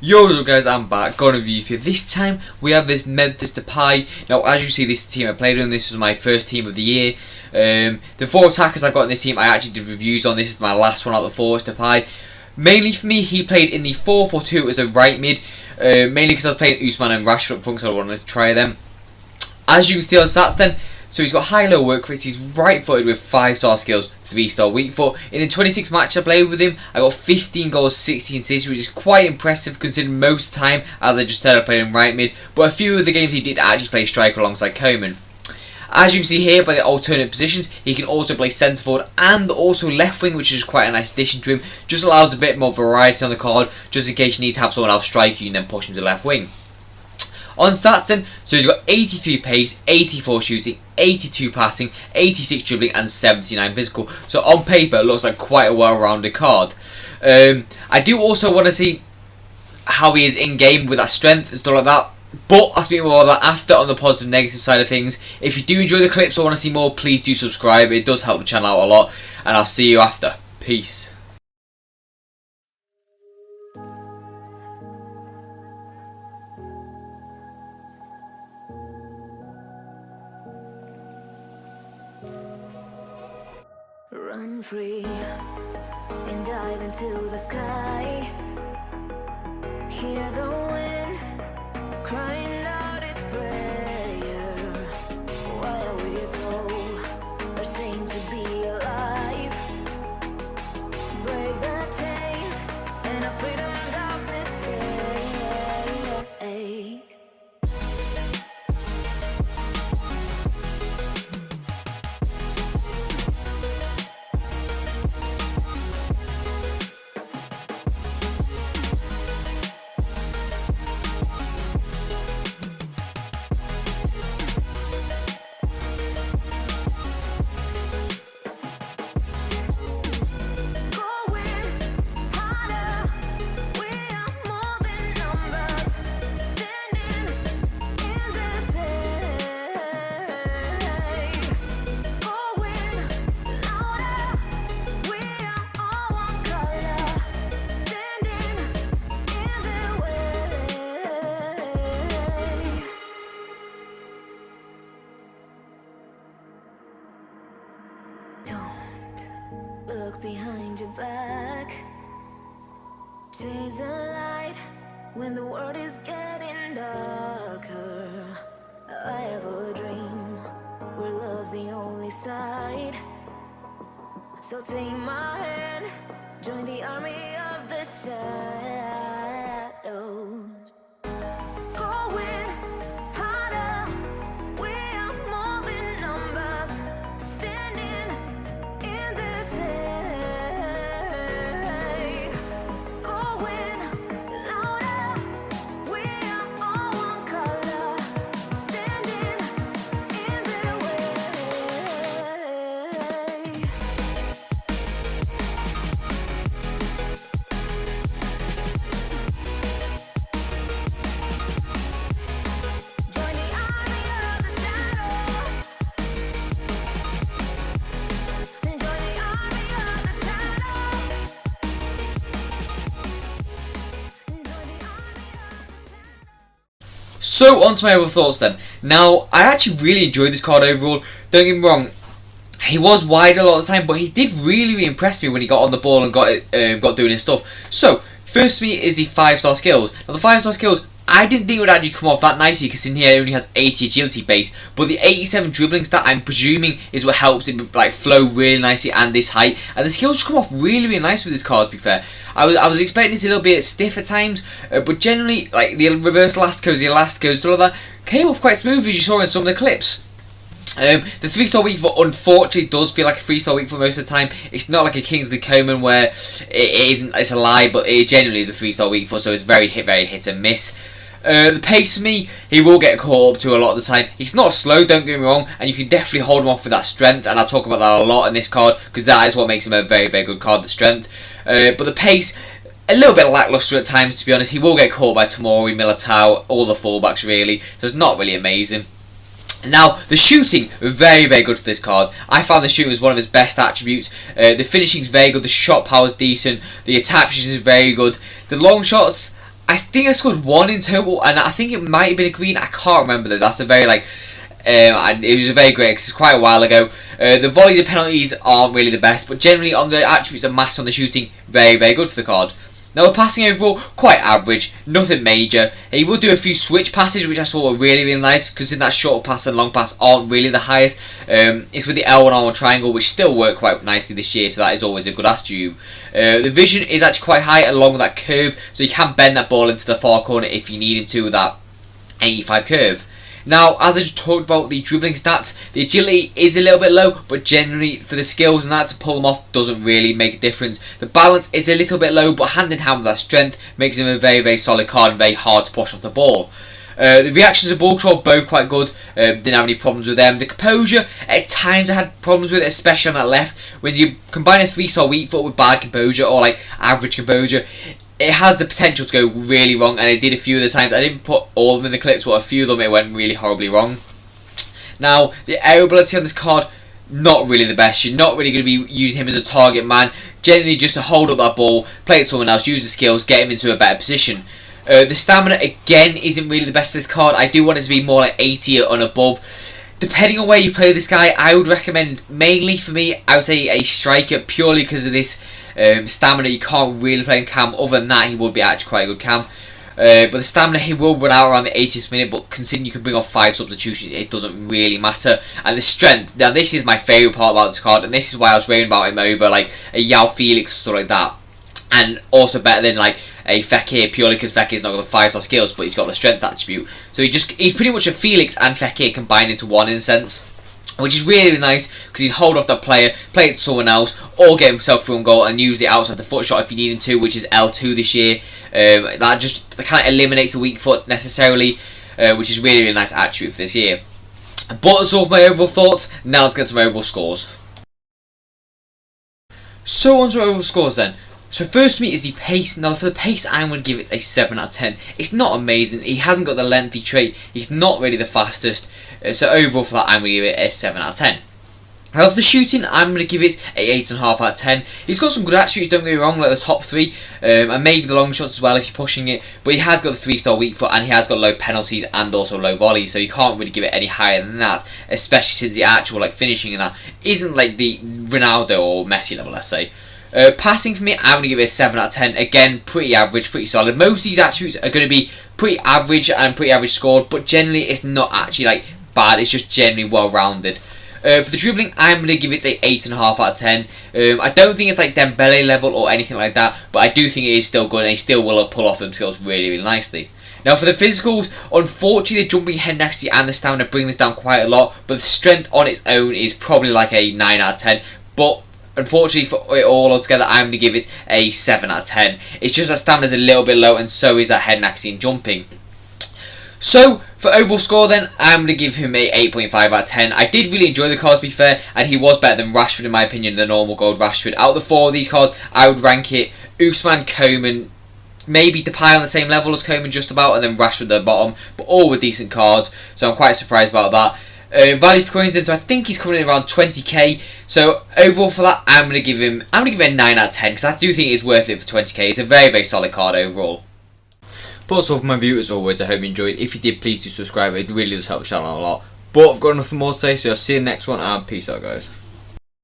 Yo, what's up guys, I'm back, got a review for you. This time we have this Memphis Depay. Now as you see, this team I played on, this was my first team of the year. The four attackers I've got in this team I actually did reviews on. This is my last one out of the four, Depay. Mainly for me, he played in the 4-4-2 as a right mid, mainly because I was playing Usman and Rashford up front, so I wanted to try them. As you can see on stats then, so he's got high low work rates, he's right footed with 5-star skills, 3-star weak foot. In the 26 matches I played with him, I got 15 goals, 16 assists, which is quite impressive considering most of the time, as I just said, I played him right mid, but a few of the games he did actually play striker alongside Coman. As you can see here by the alternate positions, he can also play centre forward and also left wing, which is quite a nice addition to him. Just allows a bit more variety on the card, just in case you need to have someone else strike you and then push him to left wing. On stats then, so he's got 83 pace, 84 shooting, 82 passing, 86 dribbling and 79 physical. So on paper it looks like quite a well-rounded card. I do also want to see how he is in game with that strength and stuff like that. But I'll speak more about that after on the positive negative side of things. If you do enjoy the clips or want to see more, please do subscribe. It does help the channel out a lot. And I'll see you after. Peace. Run free and dive into the sky. Hear the wind crying out its prayer. Why are we so ashamed to be alive? Break the chains and our freedom's ours to take. Look behind your back. Chase a light when the world is getting darker. I have a dream where love's the only side. So take my hand, join the army of the shadows. Going harder, we are more than numbers. Standing in the shade, going louder, we are all one color. Standing in the way. Join the army of the shadow. Join the army of the shadow. Join the army of the shadow. So on to my other thoughts then. Now I actually really enjoyed this card overall. Don't get me wrong, he was wide a lot of the time, but he did really impress me when he got on the ball and got doing his stuff. So first for me is the 5-star skills. Now the 5-star skills, I didn't think it would actually come off that nicely because in here it only has 80 agility base, but the 87 dribbling stat I'm presuming is what helps it like flow really nicely and this height, and the skills come off really nice with this card. To be fair, I was expecting it a little bit stiff at times, but generally like the reverse elasticos, the elasticos, all of that came off quite smooth as you saw in some of the clips. The 3-star weak foot unfortunately does feel like a 3-star weak foot most of the time. It's not like a Kingsley Coman where it isn't. It's a lie, but it generally is a 3-star weak foot, so it's very hit and miss. The pace for me, he will get caught up to a lot of the time. He's not slow, don't get me wrong, and you can definitely hold him off with that strength, and I'll talk about that a lot in this card because that is what makes him a very good card, the strength. But the pace, a little bit lacklustre at times, to be honest. He will get caught by Tomori, Militao, all the fullbacks really, so it's not really amazing. Now, the shooting, very good for this card. I found the shooting was one of his best attributes. The finishing is very good, the shot power is decent, the attack position is very good. The long shots, I think I scored 1 in total, and I think it might have been a green. I can't remember though. That's a very it was a very great, because it's quite a while ago. The volley, the penalties aren't really the best, but generally on the attributes and mass on the shooting, very, very good for the card. Now the passing overall, quite average, nothing major. He will do a few switch passes, which I thought were really, really nice, because in that short pass and long pass aren't really the highest. It's with the L1 R1 triangle, which still work quite nicely this year, so that is always a good attribute. The vision is actually quite high along with that curve, so you can bend that ball into the far corner if you need him to with that 85 curve. Now, as I just talked about the dribbling stats, the agility is a little bit low, but generally for the skills and that to pull them off doesn't really make a difference. The balance is a little bit low, but hand in hand with that strength makes him a very, very solid card and very hard to push off the ball. The reactions to ball control, both quite good, didn't have any problems with them. The composure, at times I had problems with it, especially on that left. When you combine a 3-star weak foot with bad composure or like average composure, it has the potential to go really wrong, and it did a few of the times. I didn't put all of them in the clips, but a few of them it went really horribly wrong. Now, the air ability on this card, not really the best. You're not really going to be using him as a target man. Generally just to hold up that ball, play it to someone else, use the skills, get him into a better position. The stamina, again, isn't really the best of this card. I do want it to be more like 80 and above. Depending on where you play this guy, I would recommend, mainly for me, I would say a striker, purely because of this stamina. You can't really play him cam. Other than that, he would be actually quite a good cam. But the stamina, he will run out around the 80th minute, but considering you can bring off 5 substitutions, it doesn't really matter. And the strength, now this is my favourite part about this card, and this is why I was raving about him over like a Yao Felix or stuff like that. And also better than like a Fekir, purely because Fekir's not got the 5-star skills, but he's got the strength attribute. So he's pretty much a Felix and Fekir combined into one in a sense, which is really nice, because he'd hold off that player, play it to someone else, or get himself through on goal and use it outside the foot shot if you need him to, which is L2 this year. That just kind of eliminates the weak foot necessarily, which is really, really nice attribute for this year. But that's all of my overall thoughts. Now let's get to my overall scores. So on to my overall scores then. So first for me is the pace. Now for the pace, I'm going to give it a 7 out of 10. It's not amazing. He hasn't got the lengthy trait. He's not really the fastest. So overall for that, I'm going to give it a 7 out of 10. Now for the shooting, I'm going to give it a 8.5 out of 10. He's got some good attributes, don't get me wrong, like the top 3. And maybe the long shots as well if you're pushing it. But he has got the 3-star weak foot, and he has got low penalties and also low volleys. So you can't really give it any higher than that. Especially since the actual like finishing in that isn't like the Ronaldo or Messi level, let's say. Passing for me, I'm going to give it a 7 out of 10. Again, pretty average, pretty solid. Most of these attributes are going to be pretty average and pretty average scored, but generally it's not actually like bad, it's just generally well rounded. For the dribbling, I'm going to give it a 8.5 out of 10. I don't think it's like Dembele level or anything like that, but I do think it is still good, and he still will pull off them skills really, really nicely. Now for the physicals, unfortunately the jumping, head accuracy and the stamina bring this down quite a lot, but the strength on its own is probably like a 9 out of 10. But unfortunately for it all altogether, I'm going to give it a 7 out of 10. It's just that stamina is a little bit low, and so is that head accuracy and jumping. So, for overall score then, I'm going to give him a 8.5 out of 10. I did really enjoy the card, to be fair, and he was better than Rashford in my opinion, the normal gold Rashford. Out of the 4 of these cards, I would rank it Usman, Koeman, maybe Depay on the same level as Koeman just about, and then Rashford at the bottom, but all with decent cards, so I'm quite surprised about that. Value for coins then, so I think he's coming in around 20k. So overall for that, I'm going to give it a 9 out of 10, because I do think it's worth it for 20k. It's a very, very solid card overall. But that's all for my view as always. I hope you enjoyed. If you did, please do subscribe. It really does help the channel a lot. But I've got nothing more to say, so I'll see you in the next one, and peace out guys.